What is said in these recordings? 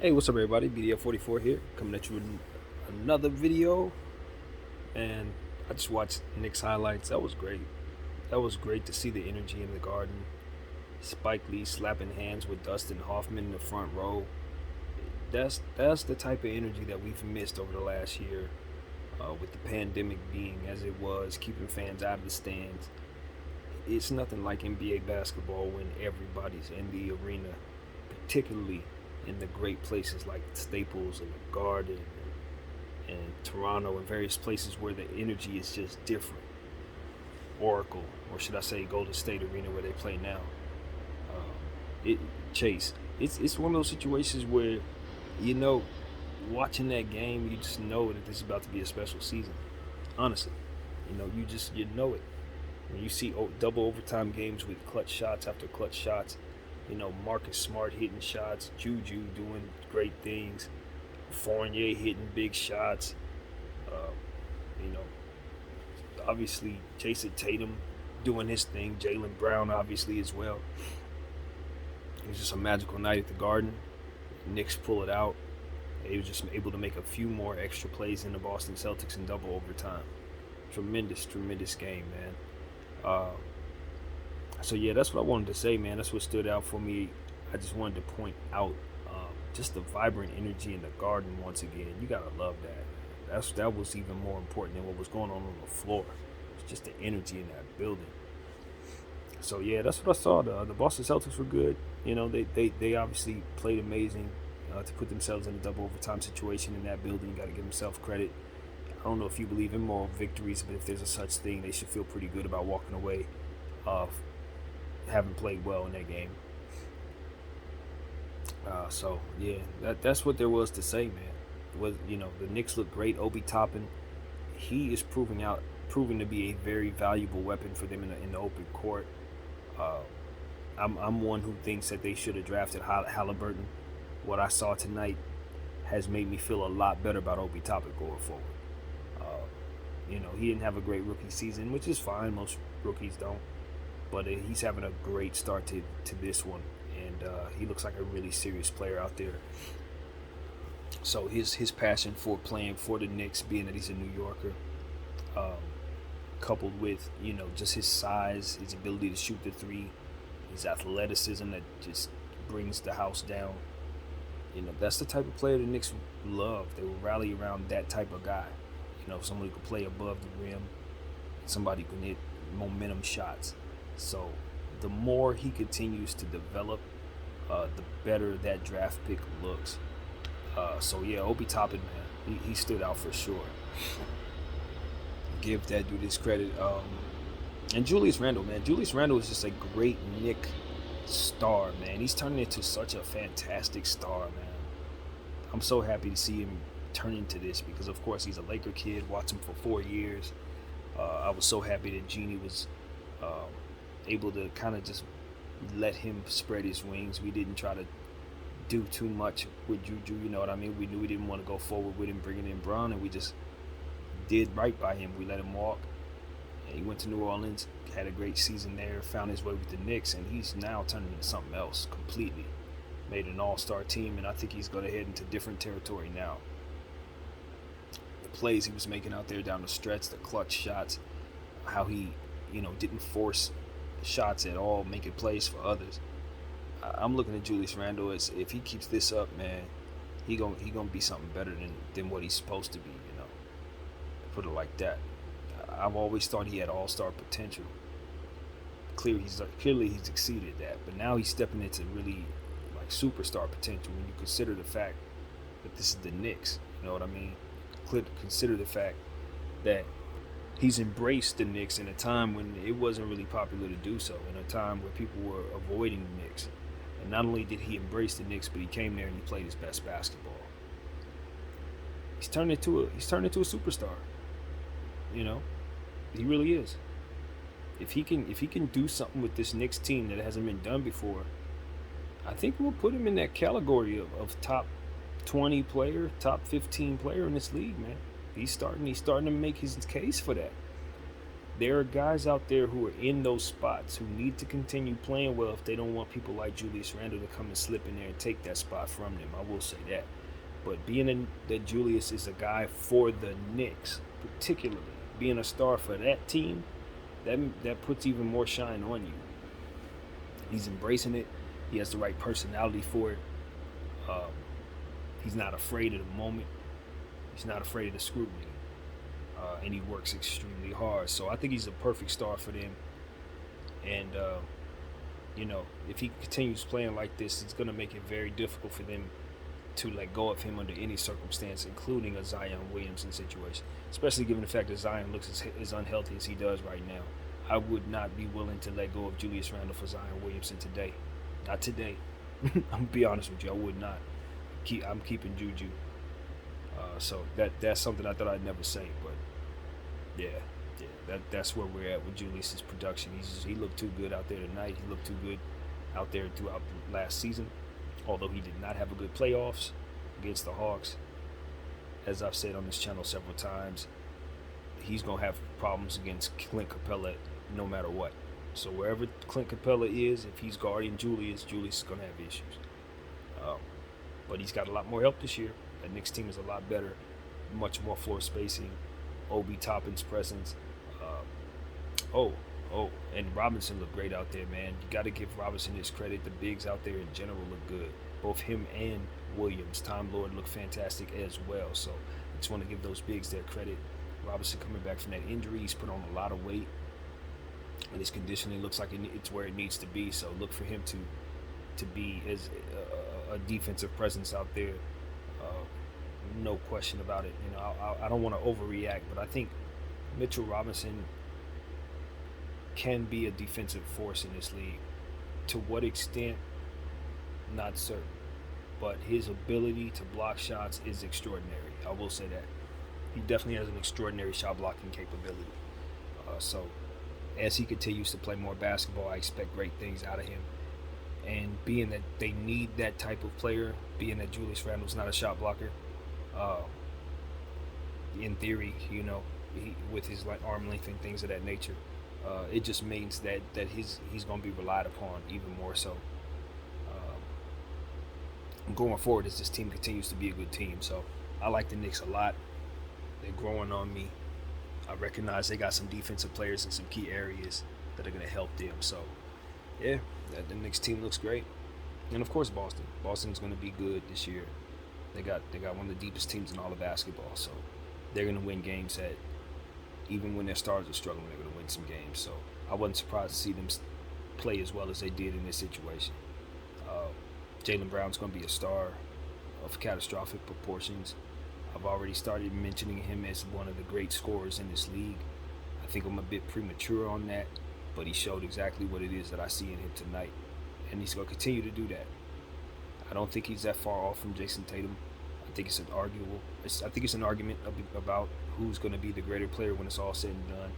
Hey, what's up, everybody? BDF44 here, coming at you with another video. And I just watched Knicks highlights. That was great. That was great to see the energy in the Garden. Spike Lee slapping hands with Dustin Hoffman in the front row. That's the type of energy that we've missed over the last year, with the pandemic being as it was, keeping fans out of the stands. It's nothing like NBA basketball when everybody's in the arena, particularly in the great places like Staples and the Garden and Toronto and various places where the energy is just different. Oracle, or should I say Golden State Arena where they play now. It Chase. It's one of those situations where, you know, watching that game, you just know that this is about to be a special season. Honestly, you know it. When you see double overtime games with clutch shots after clutch shots, Marcus Smart hitting shots, Juju doing great things, Fournier hitting big shots, uh, you know, obviously Jason Tatum doing his thing, Jaylen Brown obviously as well. It was just a magical night at the Garden. Knicks pull it out. They was just able to make a few more extra plays in the Boston Celtics in double overtime. Tremendous, tremendous game, man. So yeah, that's what I wanted to say, man. That's what stood out for me. I just wanted to point out just the vibrant energy in the Garden once again. You gotta love that. That was even more important than what was going on the floor. It's just the energy in that building. So yeah, that's what I saw. The Boston Celtics were good. They obviously played amazing to put themselves in a double overtime situation in that building. You got to give themselves credit. I don't know if you believe in moral victories, but if there's a such thing, they should feel pretty good about walking away, having played well in that game. So yeah, that's what there was to say, man. The Knicks look great. Obi Toppin, he is proving to be a very valuable weapon for them in the open court. Uh, I'm one who thinks that they should have drafted Halliburton. What I saw tonight has made me feel a lot better about Obi Toppin going forward. He didn't have a great rookie season, which is fine. Most rookies don't. But he's having a great start to this one. And he looks like a really serious player out there. So his passion for playing for the Knicks, being that he's a New Yorker, um, coupled with, just his size, his ability to shoot the three, his athleticism that just brings the house down. That's the type of player the Knicks love. They will rally around that type of guy. Somebody who can play above the rim, somebody who can hit momentum shots. So the more he continues to develop, the better that draft pick looks. So yeah, Obi Toppin, man, he stood out for sure. Give that dude his credit. And Julius Randle, man. Julius Randle is just a great Knick star, man. He's turning into such a fantastic star, man. I'm so happy to see him turn into this because, of course, he's a Laker kid. Watched him for 4 years. I was so happy that Jeannie was able to kind of just let him spread his wings. We didn't try to do too much with Juju, you know what I mean? We knew we didn't want to go forward with him bringing in Braun, and we just did right by him. We let him walk. And he went to New Orleans, had a great season there, found his way with the Knicks, and he's now turning into something else completely. Made an all-star team, and I think he's going to head into different territory now. The plays he was making out there down the stretch, the clutch shots, how he, didn't force shots at all, making plays for others. I'm looking at Julius Randle as if he keeps this up, man, he gonna be something better than what he's supposed to be. Put it like that. I've always thought he had all-star potential. Clearly he's exceeded that, but now he's stepping into really like superstar potential when you consider the fact that this is the Knicks. You know what I mean? Consider the fact that he's embraced the Knicks in a time when it wasn't really popular to do so, in a time where people were avoiding the Knicks. And not only did he embrace the Knicks, but he came there and he played his best basketball. He's turned into a superstar. He really is. If he can do something with this Knicks team that hasn't been done before, I think we'll put him in that category of top 20 player, top 15 player in this league, man. He's starting to make his case for that. There are guys out there who are in those spots who need to continue playing well if they don't want people like Julius Randle to come and slip in there and take that spot from them. I will say that. But that Julius is a guy for the Knicks, particularly being a star for that team, that puts even more shine on you. He's embracing it. He has the right personality for it. Um, he's not afraid of the moment. He's not afraid of the scrutiny. And he works extremely hard. So I think he's a perfect star for them. And, if he continues playing like this, it's going to make it very difficult for them to let go of him under any circumstance, including a Zion Williamson situation, especially given the fact that Zion looks as unhealthy as he does right now. I would not be willing to let go of Julius Randle for Zion Williamson today. Not today. I'm going to be honest with you. I would not. I'm keeping Juju. So that's something I thought I'd never say, but that's where we're at with Julius's production. He looked too good out there tonight. He looked too good out there throughout the last season, although he did not have a good playoffs against the Hawks. As I've said on this channel several times, he's going to have problems against Clint Capella no matter what. So wherever Clint Capella is, if he's guarding Julius is going to have issues. But he's got a lot more help this year. The Knicks team is a lot better, much more floor spacing, Obi Toppin's presence. And Robinson looked great out there, man. You got to give Robinson his credit. The bigs out there in general look good. Both him and Williams. Time Lord looked fantastic as well. So I just want to give those bigs their credit. Robinson coming back from that injury, he's put on a lot of weight, and his conditioning looks like it's where it needs to be. So look for him to be as a defensive presence out there. No question about it. I don't want to overreact, but I think Mitchell Robinson can be a defensive force in this league. To what extent, not certain. But his ability to block shots is extraordinary. I will say that. He definitely has an extraordinary shot blocking capability. So as he continues to play more basketball, I expect great things out of him. And being that they need that type of player, being that Julius Randle's not a shot blocker, in theory, with his arm length and things of that nature, it just means that he's going to be relied upon even more so going forward as this team continues to be a good team. So I like the Knicks a lot. They're growing on me. I recognize they got some defensive players in some key areas that are going to help them. So yeah, the Knicks team looks great. And of course Boston. Boston's going to be good this year. They got one of the deepest teams in all of basketball. So they're going to win games that even when their stars are struggling, they're going to win some games. So I wasn't surprised to see them play as well as they did in this situation. Jaylen Brown's going to be a star of catastrophic proportions. I've already started mentioning him as one of the great scorers in this league. I think I'm a bit premature on that, but he showed exactly what it is that I see in him tonight, and he's going to continue to do that. I don't think he's that far off from Jason Tatum. I think it's an argument about who's going to be the greater player when it's all said and done.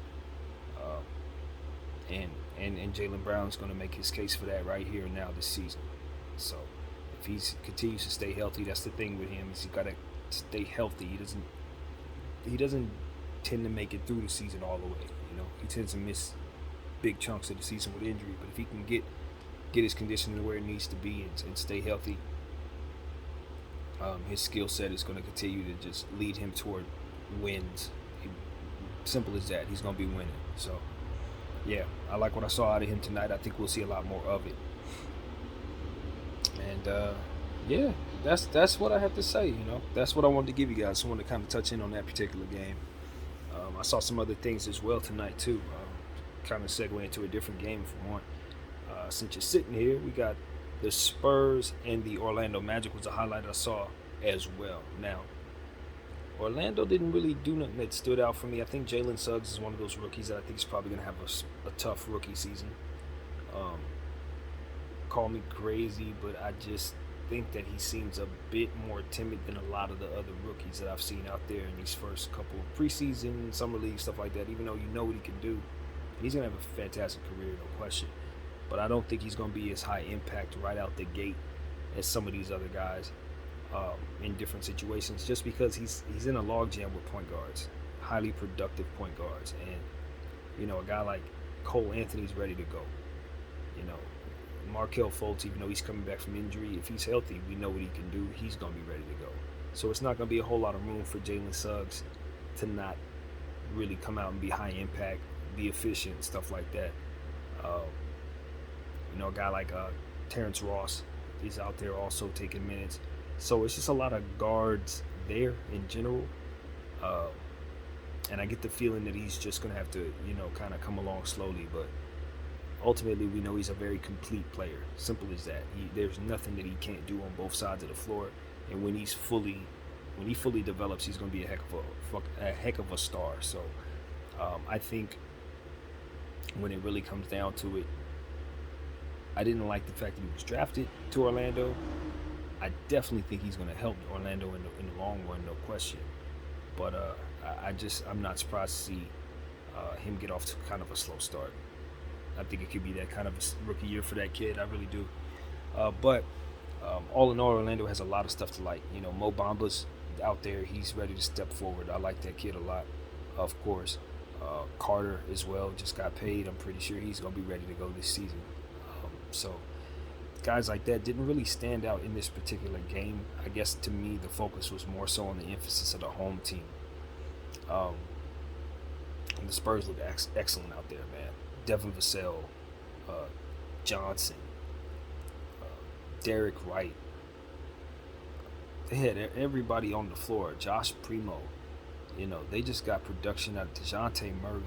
And Jaylen Brown's going to make his case for that right here and now this season. So if he continues to stay healthy, that's the thing with him, is he's got to stay healthy. He doesn't tend to make it through the season all the way. He tends to miss big chunks of the season with injury. But if he can get his conditioning where it needs to be and stay healthy, his skill set is going to continue to just lead him toward wins. Simple as that. He's going to be winning. So yeah, I like what I saw out of him tonight. I think we'll see a lot more of it. And yeah, that's what I have to say. That's what I wanted to give you guys. I wanted to kind of touch in on that particular game. I saw some other things as well tonight too. Kind of segue into a different game for one. Since you're sitting here, we got the Spurs and the Orlando Magic was a highlight I saw as well. Now, Orlando didn't really do nothing that stood out for me. I think Jalen Suggs is one of those rookies that I think is probably going to have a tough rookie season. Call me crazy, but I just think that he seems a bit more timid than a lot of the other rookies that I've seen out there in these first couple of preseason, summer league, stuff like that, even though you know what he can do. He's going to have a fantastic career, no question. But I don't think he's going to be as high impact right out the gate as some of these other guys in different situations, just because he's in a logjam with point guards, highly productive point guards. And A guy like Cole Anthony's ready to go. You know, Markelle Fultz, even though he's coming back from injury, if he's healthy, we know what he can do. He's going to be ready to go. So it's not going to be a whole lot of room for Jalen Suggs to not really come out and be high impact, be efficient, stuff like that. Uh, a guy like Terrence Ross is out there also taking minutes. So it's just a lot of guards there in general. Uh, and I get the feeling that he's just going to have to, kind of come along slowly. But ultimately, we know he's a very complete player. Simple as that. There's nothing that he can't do on both sides of the floor. And when he fully develops, he's going to be a heck of a star. So I think when it really comes down to it, I didn't like the fact that he was drafted to Orlando. I definitely think he's going to help Orlando in the long run, no question. But I'm not surprised to see him get off to kind of a slow start. I think it could be that kind of a rookie year for that kid. I really do. But all in all, Orlando has a lot of stuff to like. Mo Bamba's out there. He's ready to step forward. I like that kid a lot, of course. Carter as well just got paid. I'm pretty sure he's going to be ready to go this season. So guys like that didn't really stand out in this particular game. I guess to me the focus was more so on the emphasis of the home team. And the Spurs look excellent out there, man. Devin Vassell, Johnson, Derek Wright. They had everybody on the floor. Josh Primo. They just got production out of DeJounte Murray.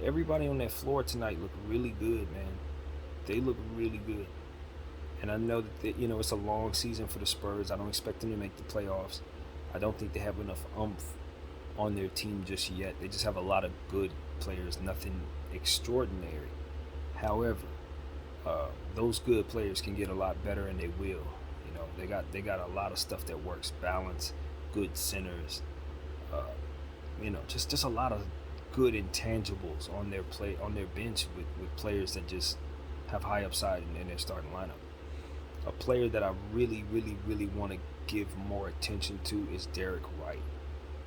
Everybody on that floor tonight looked really good, man. They look really good. And I know that, it's a long season for the Spurs. I don't expect them to make the playoffs. I don't think they have enough oomph on their team just yet. They just have a lot of good players, nothing extraordinary. However, those good players can get a lot better, and they will. They got a lot of stuff that works. Balance, good centers, just a lot of good intangibles on their bench with players that just have high upside in their starting lineup. A player that I really, really, really want to give more attention to is Derek White.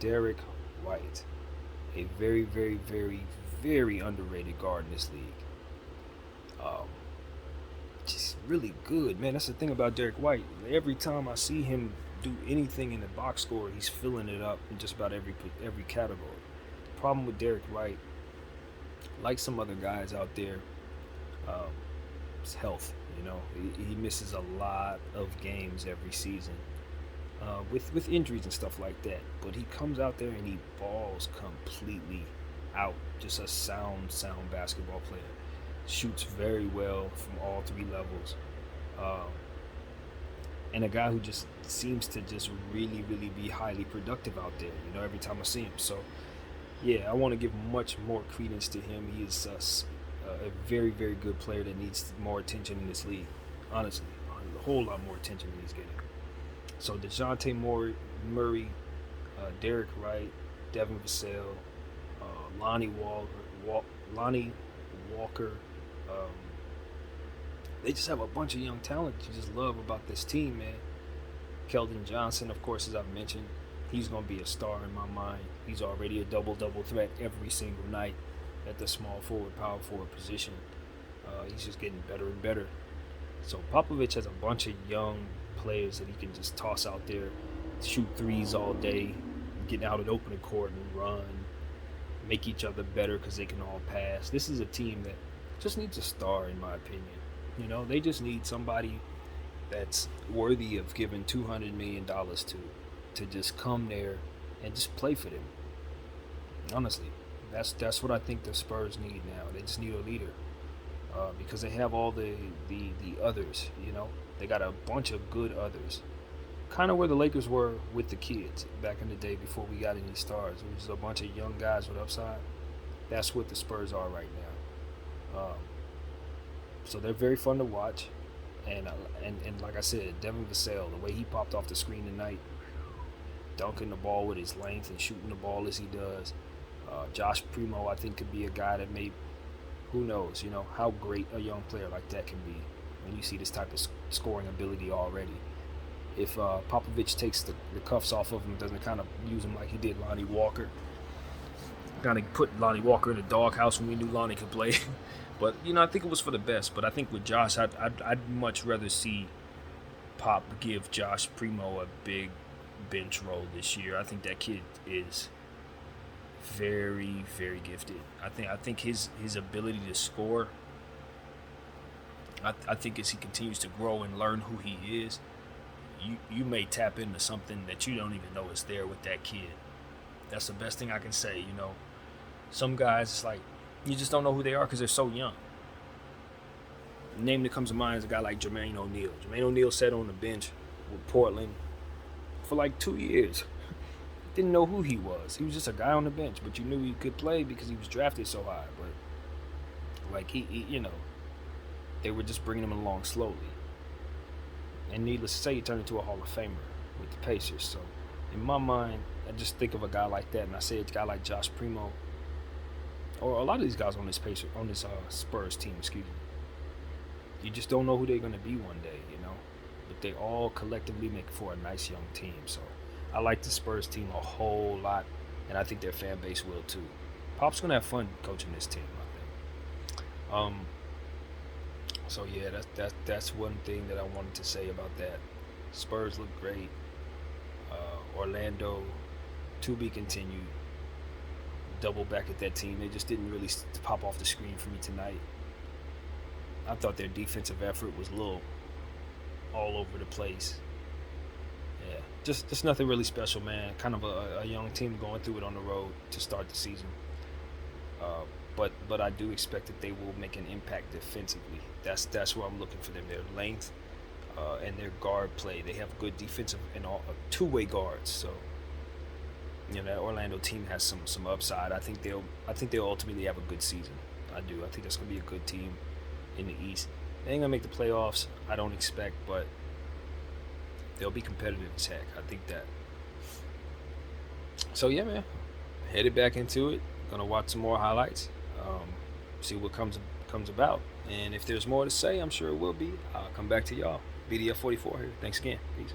Derek White, a very, very, very, very underrated guard in this league. Just really good, man. That's the thing about Derek White. Every time I see him do anything in the box score, he's filling it up in just about every category. The problem with Derek White, like some other guys out there, is health. He misses a lot of games every season with injuries and stuff like that. But he comes out there and he balls completely out. Just a sound basketball player. Shoots very well from all three levels. And a guy who just seems to just really, really be highly productive out there, every time I see him. So, yeah, I want to give much more credence to him. He is a very, very good player that needs more attention in this league. Honestly, a whole lot more attention than he's getting. So DeJounte Murray, Derek Wright, Devin Vassell, Lonnie Walker. They just have a bunch of young talent you just love about this team, man. Keldon Johnson, of course, as I've mentioned, he's going to be a star in my mind. He's already a double-double threat every single night at the small forward, power forward position. He's just getting better and better. So Popovich has a bunch of young players that he can just toss out there, shoot threes all day, get out and open the court and run, make each other better because they can all pass. This is a team that just needs a star, in my opinion. They just need somebody that's worthy of giving $200 million to just come there and just play for them. Honestly, that's what I think the Spurs need now. They just need a leader because they have all the others. They got a bunch of good others. Kind of where the Lakers were with the kids back in the day before we got any stars. It was a bunch of young guys with upside. That's what the Spurs are right now. So they're very fun to watch. And like I said, Devin Vassell, the way he popped off the screen tonight, dunking the ball with his length and shooting the ball as he does. Josh Primo, I think, could be a guy that who knows, how great a young player like that can be when you see this type of scoring ability already. If Popovich takes the cuffs off of him, doesn't kind of use him like he did Lonnie Walker, kind of put Lonnie Walker in the doghouse when we knew Lonnie could play. But I think it was for the best. But I think with Josh, I'd much rather see Pop give Josh Primo a big bench role this year. I think that kid is very, very gifted. I think his ability to score. I think as he continues to grow and learn who he is, you may tap into something that you don't even know is there with that kid. That's the best thing I can say. Some guys, it's like you just don't know who they are because they're so young. The name that comes to mind is a guy like Jermaine O'Neal. Jermaine O'Neal sat on the bench with Portland for like 2 years. Didn't know who he was. He was just a guy on the bench, but you knew he could play because he was drafted so high. But like he they were just bringing him along slowly. And needless to say, he turned into a Hall of Famer with the Pacers. So in my mind, I just think of a guy like that, and I say a guy like Josh Primo, or a lot of these guys on this Spurs team, excuse me. You just don't know who they're going to be one day, But they all collectively make for a nice young team. So I like the Spurs team a whole lot, and I think their fan base will too. Pop's going to have fun coaching this team, I think. So yeah, that's one thing that I wanted to say about that. Spurs look great. Orlando, to be continued. Double back at that team. They just didn't really pop off the screen for me tonight. I thought their defensive effort was a little all over the place. Yeah, just nothing really special, man. Kind of a young team going through it on the road to start the season. But I do expect that they will make an impact defensively. That's where I'm looking for them. Their length and their guard play. They have good defensive and two-way guards. So that Orlando team has some upside. I think they'll ultimately have a good season. I do. I think that's going to be a good team in the East. They ain't gonna make the playoffs, I don't expect, but they'll be competitive as heck. I think that. So yeah, man, headed back into it. Gonna watch some more highlights, see what comes about, and if there's more to say, I'm sure it will be. I'll come back to y'all. BDF 44 here. Thanks again. Peace.